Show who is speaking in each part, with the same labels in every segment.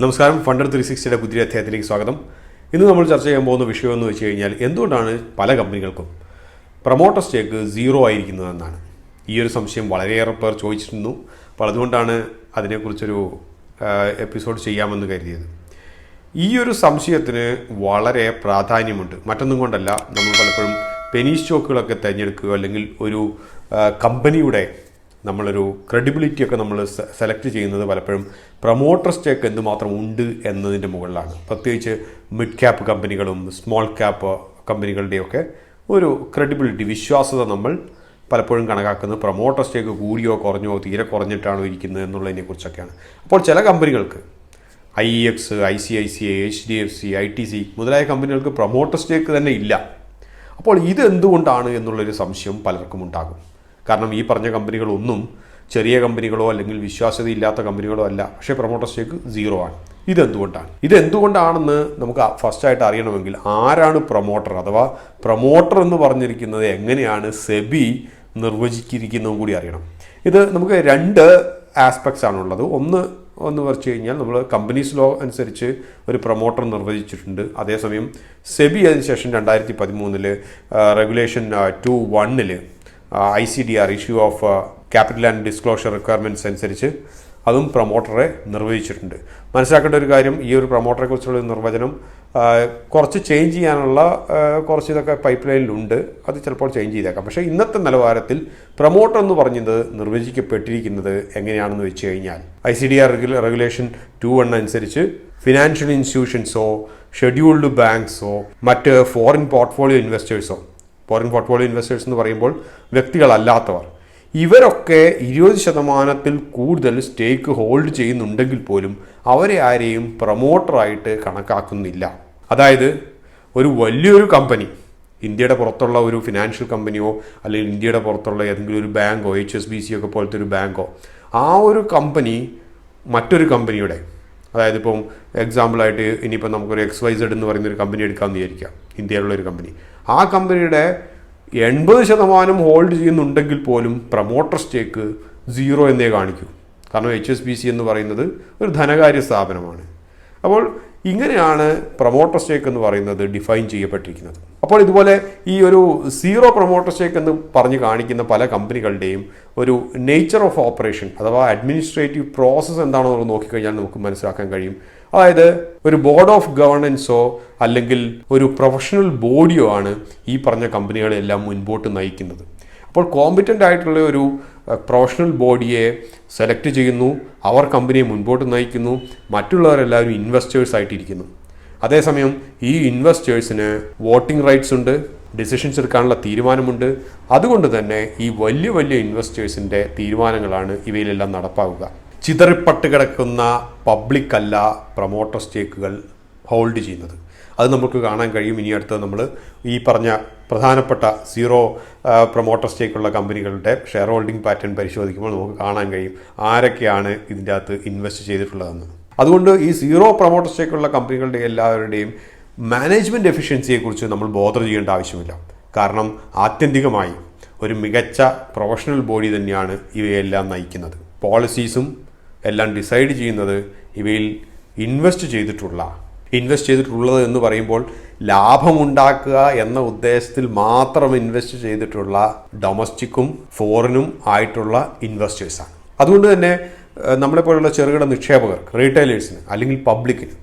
Speaker 1: നമസ്കാരം. ഫണ്ടർ 360 പുതിയ അധ്യായത്തിലേക്ക് സ്വാഗതം. ഇന്ന് നമ്മൾ ചർച്ച ചെയ്യാൻ പോകുന്ന വിഷയം എന്ന് വെച്ച് കഴിഞ്ഞാൽ എന്തുകൊണ്ടാണ് പല കമ്പനികൾക്കും പ്രൊമോട്ടർ സ്റ്റേക്ക് 0 ആയിരിക്കുന്നതെന്നാണ്. ഈ ഒരു സംശയം വളരെയേറെ പേർ ചോദിച്ചിരുന്നു. അപ്പോൾ അതുകൊണ്ടാണ് അതിനെക്കുറിച്ചൊരു എപ്പിസോഡ് ചെയ്യാമെന്ന് കരുതിയത്. ഈ ഒരു സംശയത്തിന് വളരെ പ്രാധാന്യമുണ്ട്. മറ്റൊന്നും കൊണ്ടല്ല, നമ്മൾ പലപ്പോഴും പെനി സ്റ്റോക്കുകളൊക്കെ തിരഞ്ഞെടുക്കുക അല്ലെങ്കിൽ ഒരു കമ്പനിയുടെ നമ്മളൊരു ക്രെഡിബിലിറ്റിയൊക്കെ നമ്മൾ സെലക്ട് ചെയ്യുന്നത് പലപ്പോഴും പ്രൊമോട്ടർ സ്റ്റേക്ക് എന്തുമാത്രം ഉണ്ട് എന്നതിൻ്റെ മുകളിലാണ്. പ്രത്യേകിച്ച് മിഡ് ക്യാപ്പ് കമ്പനികളും സ്മോൾ ക്യാപ്പ് കമ്പനികളുടെയൊക്കെ ഒരു ക്രെഡിബിലിറ്റി, വിശ്വാസ്യത നമ്മൾ പലപ്പോഴും കണക്കാക്കുന്നത് പ്രൊമോട്ടർ സ്റ്റേക്ക് കൂടിയോ കുറഞ്ഞോ തീരെ കുറഞ്ഞിട്ടാണോ ഇരിക്കുന്നത് എന്നുള്ളതിനെക്കുറിച്ചൊക്കെയാണ്. അപ്പോൾ ചില കമ്പനികൾക്ക് IEX, ICICI, HDFC, ITC മുതലായ കമ്പനികൾക്ക് പ്രൊമോട്ടർ സ്റ്റേക്ക് തന്നെ ഇല്ല. അപ്പോൾ ഇതെന്തുകൊണ്ടാണ് എന്നുള്ളൊരു സംശയം പലർക്കും ഉണ്ടാകും. കാരണം ഈ പറഞ്ഞ കമ്പനികളൊന്നും ചെറിയ കമ്പനികളോ അല്ലെങ്കിൽ വിശ്വാസ്യതയില്ലാത്ത കമ്പനികളോ അല്ല, പക്ഷേ പ്രൊമോട്ടർ സ്റ്റേക്ക് 0 ആണ്. ഇതെന്തുകൊണ്ടാണെന്ന് നമുക്ക് ഫസ്റ്റായിട്ട് അറിയണമെങ്കിൽ ആരാണ് പ്രൊമോട്ടർ, അഥവാ പ്രൊമോട്ടർ എന്ന് പറഞ്ഞിരിക്കുന്നത് എങ്ങനെയാണ് സെബി നിർവചിച്ചിരിക്കുന്നതും കൂടി അറിയണം. ഇത് നമുക്ക് 2 ആസ്പെക്ട്സ് ആണുള്ളത്. ഒന്ന് വെച്ച് കഴിഞ്ഞാൽ നമ്മൾ കമ്പനീസ് ലോ അനുസരിച്ച് ഒരു പ്രൊമോട്ടർ നിർവചിച്ചിട്ടുണ്ട്. അതേസമയം സെബി അതിനുശേഷം 2013 regulation 2(1) ICDR issue of capital and disclosure requirements അനുസരിച്ച് അതും പ്രൊമോട്ടറെ നിർവചിച്ചിട്ടുണ്ട്. മനസ്സിലാക്കേണ്ട ഒരു കാര്യം, ഈ ഒരു പ്രൊമോട്ടറെ കുറിച്ചുള്ള നിർവചനം കുറച്ച് ചേഞ്ച് ചെയ്യാനുള്ള കുറച്ച് ഇതൊക്കെ പൈപ്പ് ലൈനിലുണ്ട്. അത് ചിലപ്പോൾ ചേഞ്ച് ചെയ്തേക്കാം. പക്ഷേ ഇന്നത്തെ നിലവാരത്തിൽ പ്രൊമോട്ടർ എന്ന് പറഞ്ഞത് നിർവചിക്കപ്പെട്ടിരിക്കുന്നത് എങ്ങനെയാണെന്ന് വെച്ച് കഴിഞ്ഞാൽ ICDR റെഗുലേഷൻ 2(1) അനുസരിച്ച് ഫിനാൻഷ്യൽ ഇൻസ്റ്റിറ്റ്യൂഷൻസോ ഷെഡ്യൂൾഡ് ബാങ്ക്സോ മറ്റ് ഫോറിൻ പോർട്ട്ഫോളിയോ ഇൻവെസ്റ്റേഴ്സോ, ഫോറിൻ പോർട്ട്ഫോളിയോ ഇൻവെസ്റ്റേഴ്സ് എന്ന് പറയുമ്പോൾ വ്യക്തികളല്ലാത്തവർ, ഇവരൊക്കെ 20% കൂടുതൽ സ്റ്റേക്ക് ഹോൾഡ് ചെയ്യുന്നുണ്ടെങ്കിൽ പോലും അവരെ ആരെയും പ്രൊമോട്ടറായിട്ട് കണക്കാക്കുന്നില്ല. അതായത് ഒരു വലിയൊരു കമ്പനി, ഇന്ത്യയുടെ പുറത്തുള്ള ഒരു ഫിനാൻഷ്യൽ കമ്പനിയോ അല്ലെങ്കിൽ ഇന്ത്യയുടെ പുറത്തുള്ള ഏതെങ്കിലും ഒരു ബാങ്കോ HSBC ഒക്കെ പോലത്തെ ഒരു ബാങ്കോ, ആ ഒരു കമ്പനി മറ്റൊരു കമ്പനിയുടെ, അതായത് ഇപ്പം എക്സാമ്പിളായിട്ട് ഇനിയിപ്പോൾ നമുക്കൊരു XYZ എന്ന് പറയുന്നൊരു കമ്പനി എടുക്കാമെന്ന് വിചാരിക്കാം, ഇന്ത്യയിലുള്ളൊരു കമ്പനി. ആ കമ്പനിയുടെ 80% ഹോൾഡ് ചെയ്യുന്നുണ്ടെങ്കിൽ പോലും പ്രൊമോട്ടർ സ്റ്റേക്ക് 0 എന്നേ കാണിക്കൂ. കാരണം HSBC എന്ന് പറയുന്നത് ഒരു ധനകാര്യ സ്ഥാപനമാണ്. അപ്പോൾ ഇങ്ങനെയാണ് പ്രൊമോട്ടർ സ്റ്റേക്ക് എന്ന് പറയുന്നത് ഡിഫൈൻ ചെയ്യപ്പെട്ടിരിക്കുന്നത്. അപ്പോൾ ഇതുപോലെ ഈ ഒരു 0 പ്രൊമോട്ടർ സ്റ്റേക്ക് എന്ന് പറഞ്ഞ് കാണിക്കുന്ന പല കമ്പനികളുടെയും ഒരു നേച്ചർ ഓഫ് ഓപ്പറേഷൻ അഥവാ അഡ്മിനിസ്ട്രേറ്റീവ് പ്രോസസ്സ് എന്താണെന്ന് നമ്മൾ നോക്കിക്കഴിഞ്ഞാൽ നമുക്ക് മനസ്സിലാക്കാൻ കഴിയും. അതായത് ഒരു ബോർഡ് ഓഫ് ഗവർണൻസോ അല്ലെങ്കിൽ ഒരു പ്രൊഫഷണൽ ബോഡിയോ ആണ് ഈ പറഞ്ഞ കമ്പനികളെല്ലാം മുൻപോട്ട് നയിക്കുന്നത്. അപ്പോൾ കോമ്പറ്റൻ്റ് ആയിട്ടുള്ള ഒരു പ്രൊഫഷണൽ ബോഡിയെ സെലക്ട് ചെയ്യുന്നു, അവർ കമ്പനിയെ മുൻപോട്ട് നയിക്കുന്നു, മറ്റുള്ളവരെല്ലാവരും ഇൻവെസ്റ്റേഴ്സ് ആയിട്ടിരിക്കുന്നു. അതേസമയം ഈ ഇൻവെസ്റ്റേഴ്സിന് വോട്ടിംഗ് റൈറ്റ്സ് ഉണ്ട്, ഡിസിഷൻസ് എടുക്കാനുള്ള തീരുമാനമുണ്ട്. അതുകൊണ്ട് തന്നെ ഈ വലിയ വലിയ ഇൻവെസ്റ്റേഴ്സിൻ്റെ തീരുമാനങ്ങളാണ് ഇവയിലെല്ലാം നടപ്പാവുക. ചിതറിപ്പട്ട് കിടക്കുന്ന പബ്ലിക് അല്ല പ്രൊമോട്ടർ സ്റ്റേക്കുകൾ ഹോൾഡ് ചെയ്യുന്നത്. അത് നമുക്ക് കാണാൻ കഴിയും. ഇനി അടുത്ത് നമ്മൾ ഈ പറഞ്ഞ പ്രധാനപ്പെട്ട 0 പ്രൊമോട്ടർ സ്റ്റേക്കുള്ള കമ്പനികളുടെ ഷെയർ ഹോൾഡിംഗ് പാറ്റേൺ പരിശോധിക്കുമ്പോൾ നമുക്ക് കാണാൻ കഴിയും ആരൊക്കെയാണ് ഇതിൻ്റെ അകത്ത് ഇൻവെസ്റ്റ് ചെയ്തിട്ടുള്ളതെന്ന്. അതുകൊണ്ട് ഈ 0 പ്രൊമോട്ടർ സ്റ്റേക്കുള്ള കമ്പനികളുടെ എല്ലാവരുടെയും മാനേജ്മെൻറ്റ് എഫിഷ്യൻസിയെക്കുറിച്ച് നമ്മൾ ബോധർ ചെയ്യേണ്ട ആവശ്യമില്ല. കാരണം ആത്യന്തികമായി ഒരു മികച്ച പ്രൊഫഷണൽ ബോഡി തന്നെയാണ് ഇവയെല്ലാം നയിക്കുന്നത്. പോളിസീസും എല്ലാം ഡിസൈഡ് ചെയ്യുന്നത് ഇവയിൽ ഇൻവെസ്റ്റ് ചെയ്തിട്ടുള്ളത് എന്ന് പറയുമ്പോൾ ലാഭമുണ്ടാക്കുക എന്ന ഉദ്ദേശത്തിൽ മാത്രം ഇൻവെസ്റ്റ് ചെയ്തിട്ടുള്ള ഡൊമസ്റ്റിക്കും ഫോറിനും ആയിട്ടുള്ള ഇൻവെസ്റ്റേഴ്സാണ്. അതുകൊണ്ട് തന്നെ നമ്മളെപ്പോലുള്ള ചെറുകിട നിക്ഷേപകർ, റീറ്റെയിലേഴ്സിന് അല്ലെങ്കിൽ പബ്ലിക്കിന്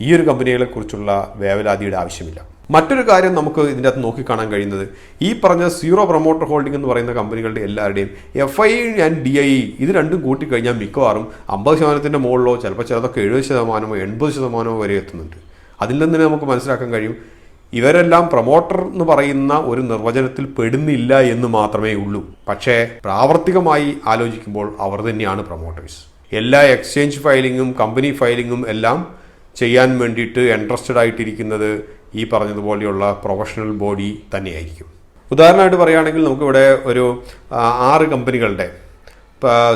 Speaker 1: ഈ ഒരു കമ്പനികളെക്കുറിച്ചുള്ള വേവലാതിയുടെ ആവശ്യമില്ല. മറ്റൊരു കാര്യം നമുക്ക് ഇതിൻ്റെ അകത്ത് നോക്കിക്കാണാൻ കഴിയുന്നത്, ഈ പറഞ്ഞ 0 പ്രൊമോട്ടർ ഹോൾഡിംഗ് എന്ന് പറയുന്ന കമ്പനികളുടെ എല്ലാവരുടെയും FI ആൻഡ് DI ഇത് രണ്ടും കൂട്ടിക്കഴിഞ്ഞാൽ മിക്കവാറും 50% മുകളിലോ, ചിലപ്പോൾ ചിലതൊക്കെ 70%, 80% വരെ എത്തുന്നുണ്ട്. അതിൽ നിന്ന് തന്നെ നമുക്ക് മനസ്സിലാക്കാൻ കഴിയും ഇവരെല്ലാം പ്രൊമോട്ടർ എന്ന് പറയുന്ന ഒരു നിർവചനത്തിൽ പെടുന്നില്ല എന്ന് മാത്രമേ ഉള്ളൂ. പക്ഷേ പ്രാവർത്തികമായി ആലോചിക്കുമ്പോൾ അവർ തന്നെയാണ് പ്രൊമോട്ടേഴ്സ്. എല്ലാ എക്സ്ചേഞ്ച് ഫയലിങ്ങും കമ്പനി ഫയലിങ്ങും എല്ലാം ചെയ്യാൻ വേണ്ടിയിട്ട് ഇൻട്രസ്റ്റഡ് ആയിട്ടിരിക്കുന്നത് ഈ പറഞ്ഞതുപോലെയുള്ള പ്രൊഫഷണൽ ബോഡി തന്നെയായിരിക്കും. ഉദാഹരണമായിട്ട് പറയുകയാണെങ്കിൽ നമുക്കിവിടെ ഒരു 6 കമ്പനികളുടെ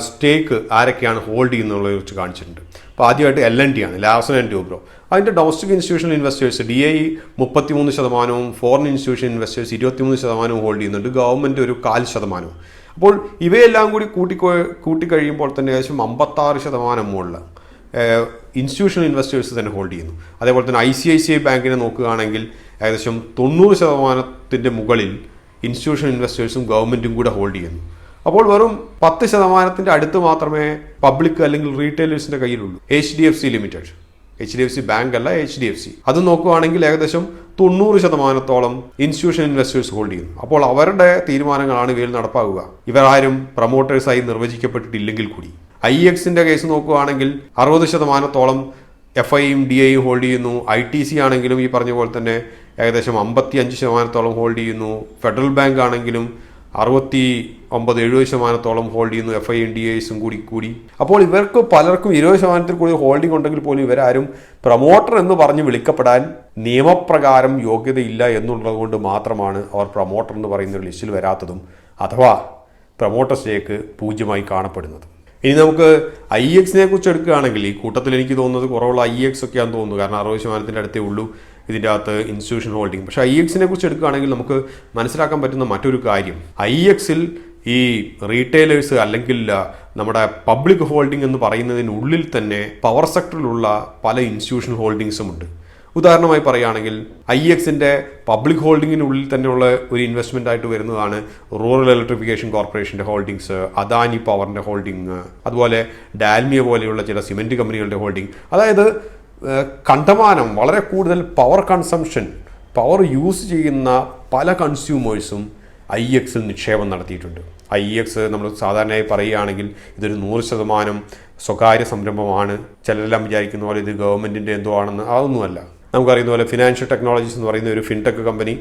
Speaker 1: സ്റ്റേക്ക് ആരൊക്കെയാണ് ഹോൾഡ് ചെയ്യുന്നതിനെ കുറിച്ച് കാണിച്ചിട്ടുണ്ട്. അപ്പോൾ ആദ്യമായിട്ട് L&T ആണ്, ലാർസൻ ആൻഡ് ടൂബ്രോ. അതിൻ്റെ domestic institutional investors DI 33%, foreign institution investors 23% hold ചെയ്യുന്നുണ്ട്, ഗവൺമെൻറ് ഒരു 4%. അപ്പോൾ ഇവയെല്ലാം കൂടി കൂട്ടിക്കഴിയുമ്പോൾ തന്നെ ഏകദേശം 56% മുകളിൽ ഇൻസ്റ്റിറ്റ്യൂഷണൽ ഇൻവെസ്റ്റേഴ്സ് തന്നെ ഹോൾഡ് ചെയ്യുന്നു. അതേപോലെ തന്നെ ICICI ബാങ്കിനെ നോക്കുകയാണെങ്കിൽ ഏകദേശം 90% മുകളിൽ ഇൻസ്റ്റിറ്റ്യൂഷണൽ ഇൻവെസ്റ്റേഴ്സും ഗവൺമെൻറ്റും കൂടെ ഹോൾഡ് ചെയ്യുന്നു. അപ്പോൾ വെറും 10% അടുത്ത് മാത്രമേ പബ്ലിക് അല്ലെങ്കിൽ റീറ്റെയിലേഴ്സിൻ്റെ കയ്യിലുള്ളൂ. HDFC ലിമിറ്റഡ്, HDFC ബാങ്ക് അല്ല, HDFC, അത് നോക്കുകയാണെങ്കിൽ ഏകദേശം 90% ഇൻസ്റ്റിറ്റ്യൂഷണൽ ഇൻവെസ്റ്റേഴ്സ് ഹോൾഡ് ചെയ്യുന്നു. അപ്പോൾ അവരുടെ തീരുമാനങ്ങളാണ് ഇവയിൽ നടപ്പാകുക. ഇവരാരും പ്രൊമോട്ടേഴ്സായി നിർവചിക്കപ്പെട്ടിട്ടില്ലെങ്കിൽ കൂടി. IEXന്റെ കേസ് നോക്കുകയാണെങ്കിൽ 60% FIയും DIയും ഹോൾഡ് ചെയ്യുന്നു. ITC ആണെങ്കിലും ഈ പറഞ്ഞ പോലെ തന്നെ ഏകദേശം 55% ഹോൾഡ് ചെയ്യുന്നു. ഫെഡറൽ ബാങ്ക് ആണെങ്കിലും 69-70% ഹോൾഡ് ചെയ്യുന്നു, FIയും DIസും കൂടി. അപ്പോൾ ഇവർക്ക് പലർക്കും 20% കൂടുതൽ ഹോൾഡിംഗ് ഉണ്ടെങ്കിൽ പോലും ഇവരാരും പ്രൊമോട്ടർ എന്ന് പറഞ്ഞ് വിളിക്കപ്പെടാൻ നിയമപ്രകാരം യോഗ്യതയില്ല എന്നുള്ളത് കൊണ്ട് മാത്രമാണ് അവർ പ്രൊമോട്ടർ എന്ന് പറയുന്ന ഒരു ലിസ്റ്റിൽ വരാത്തതും അഥവാ പ്രൊമോട്ടർ സ്റ്റേക്ക് 0 കാണപ്പെടുന്നത്. ഇനി നമുക്ക് IEXനെ കുറിച്ച് എടുക്കുകയാണെങ്കിൽ ഈ കൂട്ടത്തിൽ എനിക്ക് തോന്നുന്നത് കുറവുള്ള IEX ഒക്കെയാണെന്ന് തോന്നുന്നു. കാരണം 60% അടുത്തേ ഉള്ളൂ ഇതിൻ്റെ അകത്ത് ഇൻസ്റ്റിറ്റ്യൂഷണൽ ഹോൾഡിംഗ്. പക്ഷേ IEXനെ കുറിച്ച് എടുക്കുകയാണെങ്കിൽ നമുക്ക് മനസ്സിലാക്കാൻ പറ്റുന്ന മറ്റൊരു കാര്യം, IEXൽ ഈ റീറ്റെയിലേഴ്സ് അല്ലെങ്കിൽ നമ്മുടെ പബ്ലിക് ഹോൾഡിംഗ് എന്ന് പറയുന്നതിനുള്ളിൽ തന്നെ പവർ സെക്ടറിലുള്ള പല ഇൻസ്റ്റിറ്റ്യൂഷണൽ ഹോൾഡിങ്സും ഉണ്ട്. ഉദാഹരണമായി പറയുകയാണെങ്കിൽ IEXന്റെ പബ്ലിക് ഹോൾഡിങ്ങിനുള്ളിൽ തന്നെയുള്ള ഒരു ഇൻവെസ്റ്റ്മെൻ്റ് ആയിട്ട് വരുന്നതാണ് റൂറൽ ഇലക്ട്രിഫിക്കേഷൻ കോർപ്പറേഷൻ്റെ ഹോൾഡിങ്സ്, അദാനി പവറിൻ്റെ ഹോൾഡിങ്, അതുപോലെ ഡാൽമിയ പോലെയുള്ള ചില സിമെൻറ്റ് കമ്പനികളുടെ ഹോൾഡിംഗ്. അതായത് കണ്ടമാനം വളരെ കൂടുതൽ പവർ കൺസംഷൻ, പവർ യൂസ് ചെയ്യുന്ന പല കൺസ്യൂമേഴ്സും IEXൽ നിക്ഷേപം നടത്തിയിട്ടുണ്ട്. IEX നമ്മൾ സാധാരണയായി പറയുകയാണെങ്കിൽ ഇതൊരു 100% സ്വകാര്യ സംരംഭമാണ്. ചിലരെല്ലാം വിചാരിക്കുന്ന പോലെ ഇത് ഗവൺമെൻറ്റിൻ്റെ എന്തോ ആണെന്ന്. അതൊന്നുമല്ല. നമുക്കറിയുന്ന പോലെ ഫിനാൻഷ്യൽ ടെക്നോളജീസ് എന്ന് പറയുന്ന ഒരു ഫിൻടെക് കമ്പനി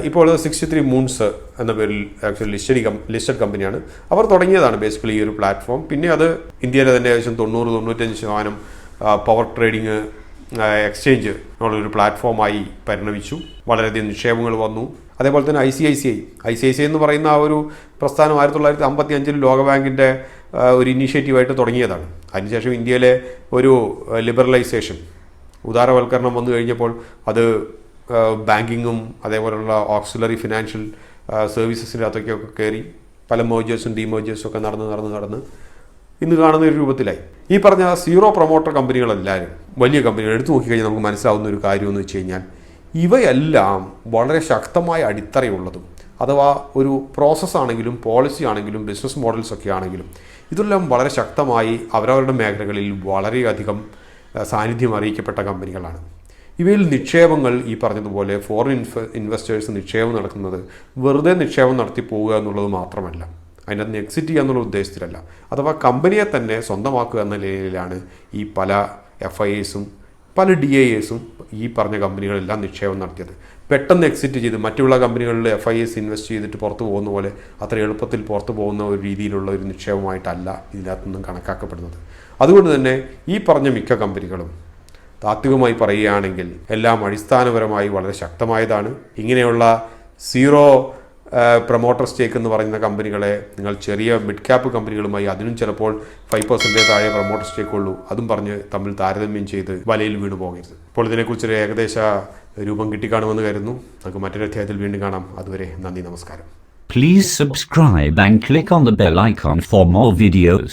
Speaker 1: ഇപ്പോൾ 63 മൂൺസ് എന്ന പേരിൽ ആക്ച്വലി ലിസ്റ്റഡ് കമ്പനിയാണ്. അവർ തുടങ്ങിയതാണ് ബേസിക്കലി ഈ ഒരു പ്ലാറ്റ്ഫോം. പിന്നെ അത് ഇന്ത്യയിലെ തന്നെ ഏകദേശം 90-95% പവർ ട്രേഡിങ് എക്സ്ചേഞ്ച് എന്നുള്ളൊരു പ്ലാറ്റ്ഫോമായി പരിണമിച്ചു. വളരെയധികം നിക്ഷേപങ്ങൾ വന്നു. അതേപോലെ തന്നെ ICICI എന്ന് പറയുന്ന ആ ഒരു പ്രസ്ഥാനം 1955 ലോകബാങ്കിൻ്റെ ഒരു ഇനീഷ്യേറ്റീവായിട്ട് തുടങ്ങിയതാണ്. അതിനുശേഷം ഇന്ത്യയിലെ ഒരു ലിബറലൈസേഷൻ, ഉദാരവൽക്കരണം വന്നു കഴിഞ്ഞപ്പോൾ അത് ബാങ്കിങ്ങും അതേപോലെയുള്ള ഓക്സിലറി ഫിനാൻഷ്യൽ സർവീസസിൻ്റെ അകത്തൊക്കെ കയറി പല മേജേഴ്സും ഡിമേജേഴ്സും ഒക്കെ നടന്ന് ഇന്ന് കാണുന്ന ഒരു രൂപത്തിലായി. ഈ പറഞ്ഞ സീറോ പ്രൊമോട്ടർ കമ്പനികളെല്ലാവരും വലിയ കമ്പനികൾ എടുത്തു നോക്കിക്കഴിഞ്ഞാൽ നമുക്ക് മനസ്സിലാവുന്ന ഒരു കാര്യമെന്ന് വെച്ച് കഴിഞ്ഞാൽ ഇവയെല്ലാം വളരെ ശക്തമായ അടിത്തറയുള്ളതും അഥവാ ഒരു പ്രോസസ്സാണെങ്കിലും പോളിസി ആണെങ്കിലും ബിസിനസ് മോഡൽസ് ഒക്കെ ആണെങ്കിലും ഇതെല്ലാം വളരെ ശക്തമായി അവരവരുടെ മേഖലകളിൽ വളരെയധികം സാന്നിധ്യം അറിയിക്കപ്പെട്ട കമ്പനികളാണ്. ഇവയിൽ നിക്ഷേപങ്ങൾ ഈ പറഞ്ഞതുപോലെ ഫോറിൻ ഇൻവെസ്റ്റേഴ്സ് നിക്ഷേപം നടക്കുന്നത് വെറുതെ നിക്ഷേപം നടത്തി പോവുക എന്നുള്ളത് മാത്രമല്ല, അതിൻ്റെ അകത്ത് എക്സിറ്റ് ചെയ്യുക എന്നുള്ള ഉദ്ദേശത്തിലല്ല, അഥവാ കമ്പനിയെ തന്നെ സ്വന്തമാക്കുക എന്ന നിലയിലാണ് ഈ പല FIAസും പല DIAസും ഈ പറഞ്ഞ കമ്പനികളെല്ലാം നിക്ഷേപം നടത്തിയത്. പെട്ടെന്ന് എക്സിറ്റ് ചെയ്ത് മറ്റുള്ള കമ്പനികളിൽ FIAs ഇൻവെസ്റ്റ് ചെയ്തിട്ട് പുറത്തു പോകുന്ന പോലെ അത്ര എളുപ്പത്തിൽ പുറത്തു പോകുന്ന ഒരു രീതിയിലുള്ള ഒരു നിക്ഷേപമായിട്ടല്ല ഇതിനകത്തുനിന്നും കണക്കാക്കപ്പെടുന്നത്. അതുകൊണ്ട് തന്നെ ഈ പറഞ്ഞ മിക്ക കമ്പനികളും താത്വികമായി പറയുകയാണെങ്കിൽ എല്ലാം അടിസ്ഥാനപരമായി വളരെ ശക്തമായതാണ്. ഇങ്ങനെയുള്ള സീറോ പ്രൊമോട്ടർ സ്റ്റേക്ക് എന്ന് പറയുന്ന കമ്പനികളെ നിങ്ങൾ ചെറിയ മിഡ് ക്യാപ്പ് കമ്പനികളുമായി അതിനും ചിലപ്പോൾ 5% താഴെ പ്രൊമോട്ടർ സ്റ്റേക്ക് ഉള്ളൂ അതും പറഞ്ഞ് തമ്മിൽ താരതമ്യം ചെയ്ത് വലയിൽ വീണു പോകരുത്. അപ്പോൾ ഇതിനെക്കുറിച്ചൊരു ഏകദേശ രൂപം കിട്ടിക്കാണുമെന്ന് കരുതുന്നു. നമുക്ക് മറ്റൊരു അധ്യായത്തിൽ വീണ്ടും കാണാം. അതുവരെ നന്ദി, നമസ്കാരം.
Speaker 2: Please subscribe and click on the bell icon for more videos.